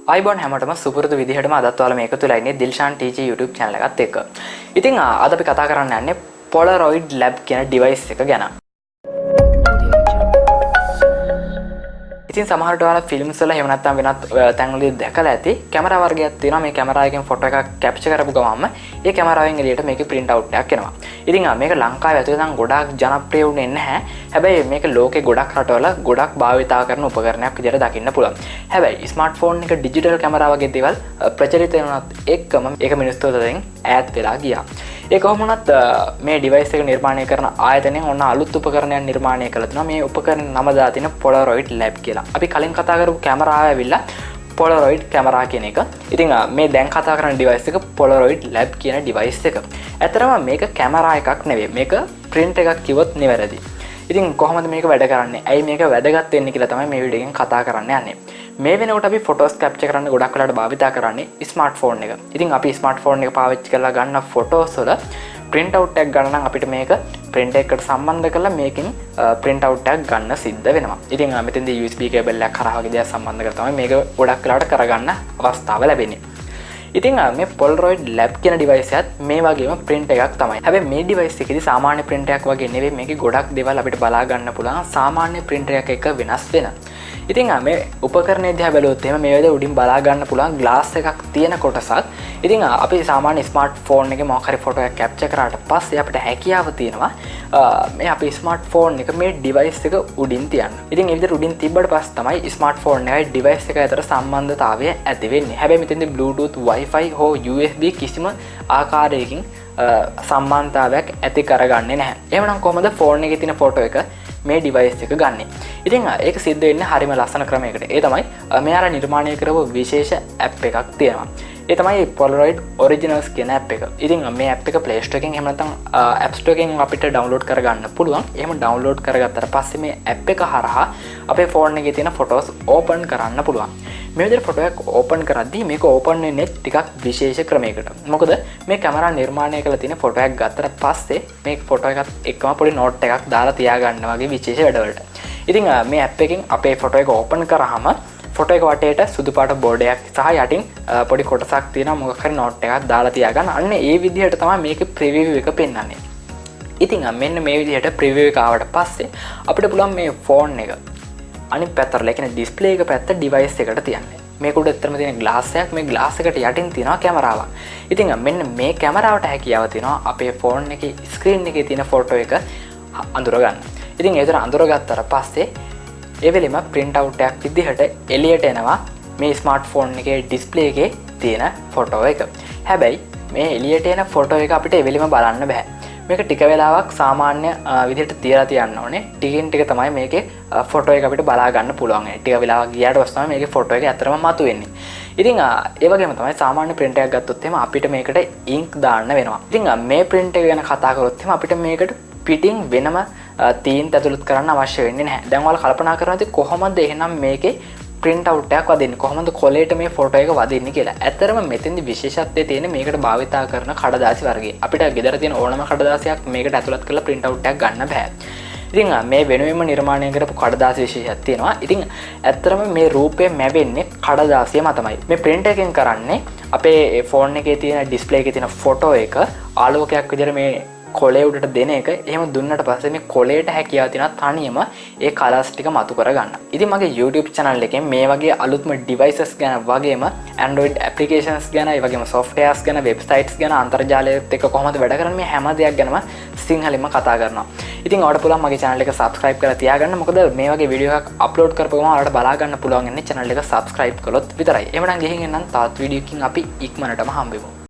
iBond හැමෝටම සුපුරුදු විදිහටම අදත් ඔයාලා මේක තුලා ඉන්නේ දිල්ෂාන් TG YouTube channel එකත් එක්ක. ඉතින් අද අපි කතා කරන්න යන්නේ Polaroid Lab කියන device එක ගැන. ඉතින් සමහරට ඔයාලා ෆිල්ම්ස් වල එහෙම නැත්නම් වෙනත් තැන්වලදී දැකලා ඇති කැමරා වර්ගයක් තියෙනවා. මේ කැමරා එකෙන් ෆොටෝ එකක් කැප්චර් කරපු ගමන්ම ඒ කැමරාවෙන් එළියට මේකේ print out එකක් එනවා. ඉතින් මේක ලංකාවේ ඇතුලේ නම් ගොඩාක් ජනප්‍රිය වුණේ නැහැ. හැබැයි මේක ලෝකේ ගොඩක් රටවල ගොඩක් භාවිතා කරන උපකරණයක් විදිහට දකින්න පුළුවන්. හැබැයි ස්මාර්ට්ෆෝන් එක ඩිජිටල් කැමරා වගේ දේවල් ප්‍රචලිත වෙනවත් එක්කම ඒක මිනිස්සුන්ට දැන් ඈත් වෙලා ගියා. ඒ කොහොම වුණත් මේ ඩිවයිස් එක නිර්මාණය කරන ආයතනයෙන් ඔන්න අලුත් උපකරණයක් නිර්මාණය කළා තියෙනවා. මේ උපකරණ නම දාලා තියෙන Polaroid Lab කියලා. අපි කලින් කතා කරපු කැමරාව ඇවිල්ලා Polaroid කැමරා කියන එක. ඉතින් මේ දැන් කතා කරන ඩිවයිස් එක Polaroid Lab කියන ඩිවයිස් එක. ඇත්තටම මේක කැමරා එකක් නෙවෙයි. මේක print එකක් කිව්වොත් නිවැරදි. ඉතින් කොහොමද මේක වැඩ කරන්නේ? ඇයි මේක වැදගත් වෙන්නේ කියලා තමයි මේ වීඩියෝ එකෙන් කතා කරන්න යන්නේ. මේ වෙනකොට අපි ෆොටෝස් කැප්චර් කරන්න ගොඩක් වෙලාවට භාවිතා කරන්නේ ස්මාර්ට්ෆෝන් එක. ඉතින් අපි ස්මාර්ට්ෆෝන් එක පාවිච්චි කරලා ගන්න ෆොටෝස් වල print out එකක් ගන්න නම් අපිට මේක print එකකට සම්බන්ධ කරලා මේකෙන් print out එකක් ගන්න සිද්ධ වෙනවා. ඉතින් මෙතෙන්දී USB cable එකක් හරහා වගේ දේවල් සම්බන්ධ කරලා තමයි මේක ගොඩක් වෙලාවට කරගන්න අවස්ථාව ලැබෙන්නේ. ඉතින් මේ Polaroid Lab කියන device එකත් මේ වගේම print එකක් තමයි. හැබැයි මේ device එකේදී සාමාන්‍ය print එකක් වගේ නෙවෙයි. මේකේ ගොඩක් දේවල් අපිට බලා ගන්න පුළුවන් සාමාන්‍ය print එකක් එක්ක වෙනස් වෙන. ඉතින් මේ උපකරණය දිහා බැලුවොත් එහෙම මේ වේද උඩින් බලා ගන්න පුළුවන් glass එකක් තියෙන කොටසක්. ඉතින් අපි සාමාන්‍ය ස්මාර්ට්ෆෝන් එකේ මොකක් හරි ෆොටෝ එකක් කැප්චර් කරාට පස්සේ අපිට හැකියාව තියෙනවා මේ අපේ ස්මාර්ට්ෆෝන් එක මේ ඩිවයිස් එක උඩින් තියන්න. ඉතින් මේ විදිහට උඩින් තිබ්බට පස්සේ තමයි ස්මාර්ට්ෆෝන් එකයි ඩිවයිස් එක අතර සම්බන්ධතාවය ඇති වෙන්නේ. හැබැයි මෙතෙන්දී Bluetooth, Wi-Fi හෝ USB කිසිම ආකාරයකින් සම්බන්ධතාවයක් ඇති කරගන්නේ නැහැ. එහෙමනම් කොහොමද ෆෝන් එකේ තියෙන ෆොටෝ එක මේ ඩිවයිස් එක ගන්නෙ? ඉතින් ඒක සිද්ධ වෙන්නේ හරිම ලස්සන ක්‍රමයකට. ඒ තමයි මෙයාලා නිර්මාණය කරපු විශේෂ ඇප් එකක් තියෙනවා. ඒ තමයි Polaroid Originals කියන ඇප් එක. ඉතින් මේ ඇප් එක Play Store එකෙන් එහෙම නැත්නම් App Store එකෙන් අපිට download කරගන්න පුළුවන්. එහෙම download කරගත්තට පස්සේ මේ ඇප් එක හරහා අපේ ෆෝන් එකේ තියෙන photos open කරන්න පුළුවන්. මේ විදිහට ෆොටෝ එකක් ඕපන් කරද්දී මේක ඕපන් වෙන්නේ ටිකක් විශේෂ ක්‍රමයකට. මොකද මේ කැමරා නිර්මාණය කරලා තියෙන ෆොටෝ එකක් ගත්තට පස්සේ මේ ෆොටෝ එකත් එක්කම පොඩි නෝට් එකක් දාලා තියාගන්න වගේ විශේෂ වැඩවලට. ඉතින් මේ ඇප් එකෙන් අපේ ෆොටෝ එක ඕපන් කරාම ෆොටෝ එක වටේට සුදු පාට බෝඩ් එකක් සහ යටින් පොඩි කොටසක් තියෙනවා මොකක් හරි නෝට් එකක් දාලා තියාගන්න. අන්න ඒ විදිහට තමයි මේකේ ප්‍රිවිව් එක පෙන්වන්නේ. ඉතින් මෙන්න මේ විදිහට ප්‍රිවිව් එක ආවට පස්සේ අපිට පුළුවන් මේ ෆෝන් එක අනිත් පැත්තට ලේකන ඩිස්ප්ලේ එක පැත්ත ඩිවයිස් එකට තියන්නේ. මේක උඩ ඇත්තටම තියෙන ග්ලාස් එකක්. මේ ග්ලාස් එකට යටින් තියෙනවා කැමරාවක්. ඉතින් මෙන්න මේ කැමරාවට හැකියාව තියෙනවා අපේ ෆෝන් එකේ ස්ක්‍රීන් එකේ තියෙන ෆොටෝ එක අඳුර ගන්න. ඉතින් ඒ විතර අඳුරගත්තට පස්සේ ඒ වෙලෙම print out එකක් විදිහට එළියට එනවා මේ ස්මාර්ට්ෆෝන් එකේ ඩිස්ප්ලේ එකේ තියෙන ෆොටෝ එක. හැබැයි මේ එළියට එන ෆොටෝ එක අපිට ඒ වෙලෙම බලන්න බෑ. මේක ටික වෙලාවක් සාමාන්‍ය විදිහට තියලා තියන්න ඕනේ. ටිකෙන් ටික තමයි මේකේ ෆොටෝ එක අපිට බලා ගන්න පුළුවන්. ටික වෙලාවක් ගියාට පස්සේ තමයි මේකේ ෆොටෝ එක ඇත්තටම මතුවෙන්නේ. ඉතින් ඒ වගේම තමයි සාමාන්‍ය print එකක් ගත්තොත් එහෙම අපිට මේකට ink දාන්න වෙනවා. ඉතින් මේ print එක ගැන කතා කරොත් එහෙම අපිට මේකට පිටින් වෙනම තීන්ත ඇතුළත් කරන්න අවශ්‍ය වෙන්නේ නැහැ. දැන් ඔයාලා කල්පනා කරනවා ඉතින් කොහොමද එහෙනම් මේකේ print out එකක් වදින්නේ? කොහොමද කොලේට මේ ෆොටෝ එක වදින්නේ කියලා. ඇත්තරම මෙතෙන්දි විශේෂත්වය තියෙන්නේ මේකට භාවිතා කරන කඩදාසි වර්ගය. අපිට ගෙදර තියෙන ඕනම කඩදාසියක් මේකට ඇතුළත් කරලා print out එකක් ගන්න බෑ. ඉතින් මේ වෙනුවෙන්ම නිර්මාණය කරපු කඩදාසි විශේෂයක් තියෙනවා. ඉතින් ඇත්තරම මේ රූපය මැවෙන්නේ කඩදාසිය මතමයි. මේ print එකෙන් කරන්නේ අපේ ෆෝන් එකේ තියෙන ඩිස්ප්ලේ එකේ තියෙන ෆොටෝ එක ආලෝකයක් විදිහට මේ කොලේ උඩට දෙන එක. එහෙම දුන්නට පස්සේ මේ කොලේට හැකියාව තියෙනවා තනියම ඒ කලර්ස් ටික මතු කරගන්න. ඉතින් මගේ YouTube channel එකෙන් මේ වගේ අලුත්ම devices ගැන වගේම Android applications ගැන, ඒ වගේම softwares ගැන, websites ගැන, අන්තර්ජාලයත් එක්ක කොහොමද වැඩ කරන්නේ මේ හැම දෙයක් ගැනම සිංහලෙන්ම කතා කරනවා. ඉතින් ඔයාලට පුළුවන් මගේ channel එක subscribe කරලා තියාගන්න. මොකද මේ වගේ වීඩියෝ එකක් upload කරපුවම ඔයාලට බලා ගන්න පුළුවන් ඉන්නේ channel එක subscribe කළොත් විතරයි. එහෙනම් ගිහින් එන්නම් තවත් වීඩියෝ එකකින් අපි ඉක්මනටම හම්බෙමු.